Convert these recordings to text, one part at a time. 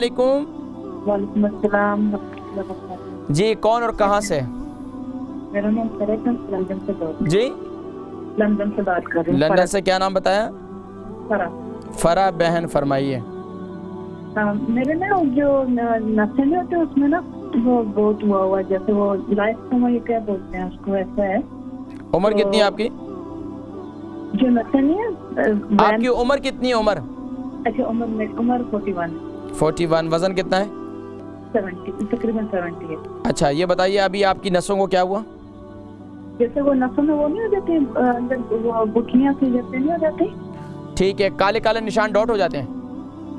वालेकुम। वालेकुम अस्सलाम। जी, कौन और कहाँ से? मेरा नाम फरह है, लंदन से बात जी, लंदन से बात कर रही हूँ। लंदन से। क्या नाम बताया? फरह। फरा बहन, फरमाइए। मेरे ना जो नशे में होते हैं उसमें ना वो बहुत हुआ जैसे वो लाइफ समय क्या बोलते हैं उसको, ऐसा है। उम्र तो कितनी है आपकी? जो नशे नहीं है आपकी उम्र कितनी है? उम्र? अच्छा, उम्र 41। 41। वजन कितना है? 70, तकरीबन 70 है। अच्छा, ये बताइए अभी आपकी नसों को क्या हुआ? जैसे वो नसों में वो नहीं हो जाते अंदर, वो गुठलियाँ सी जैसे नहीं हो जाती? ठीक है, काले काले निशान डॉट हो जाते हैं?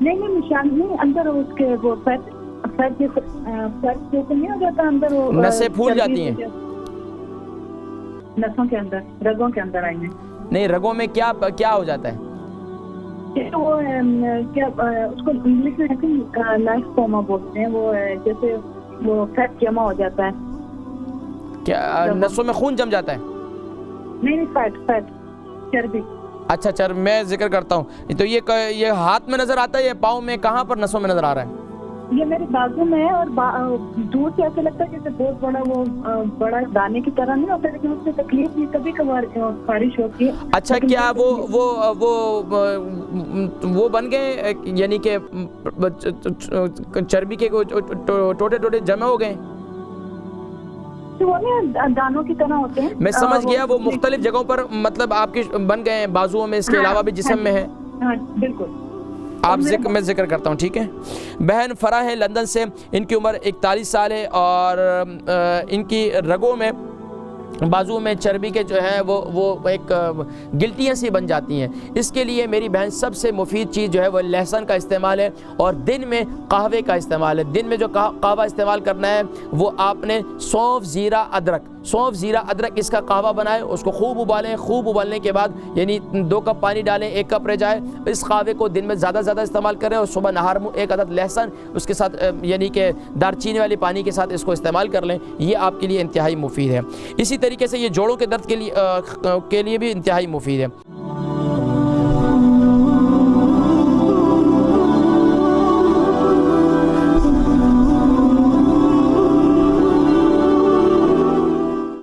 नहीं, निशान नहीं, अंदर उसके वो फैट जैसे नहीं हो जाता अंदर, वो नसें फूल जाती हैं? नसों के अंदर, रगों के अंदर आएंगे। नहीं, रगों में क्या क्या हो जाता है? वो क्या उसको इंग्लिश में लाइफ कोमा बोलते हैं। वो जैसे वो फैट जमा हो जाता है। क्या नसों में खून जम जाता है? नहीं, फैट चर्बी। अच्छा, चल मैं जिक्र करता हूँ। तो ये हाथ में नजर आता है या पाँव में? कहाँ पर नसों में नजर आ रहा है? ये मेरे बाजू में है और दूर से ऐसा लगता है जैसे बहुत बड़ा वो बड़ा दाने की तरह नहीं होता, लेकिन उससे तकलीफ नहीं, कभी कभार खारिश होती है। अच्छा, क्या वो बन गए, यानी कि चर्बी के टोटे टोटे जमा हो गए? तो वो नहीं दानों की तरह होते हैं। मैं समझ गया। वो मुख्तलिफ जगहों पर मतलब आपके बन गए हैं, बाजुओं में, इसके अलावा भी जिस्म में है? हाँ, बिल्कुल। आप मैं जिक्र करता हूँ, ठीक है। बहन फरा है लंदन से, इनकी उम्र 41 साल है और इनकी रगों में, बाजू में चर्बी के जो है वो एक गिल्टियाँ सी बन जाती हैं। इसके लिए मेरी बहन सबसे मुफीद चीज़ जो है वो लहसुन का इस्तेमाल है और दिन में कहवे का इस्तेमाल है। दिन में जो कहवा इस्तेमाल करना है वो आपने सौंफ ज़ीरा अदरक इसका कहवा बनाएं, उसको खूब उबालें। खूब उबालने के बाद यानी 2 कप पानी डालें, 1 कप रह जाए। इस कहवे को दिन में ज़्यादा इस्तेमाल करें और सुबह नहार मुँह 1 अदद लहसुन उसके साथ यानी कि दारचीनी वाले पानी के साथ इसको इस्तेमाल कर लें। ये आपके लिए इंतहाई मुफीद है। इसी तरीके से ये जोड़ों के दर्द के लिए भी इंतहाई मुफीद है।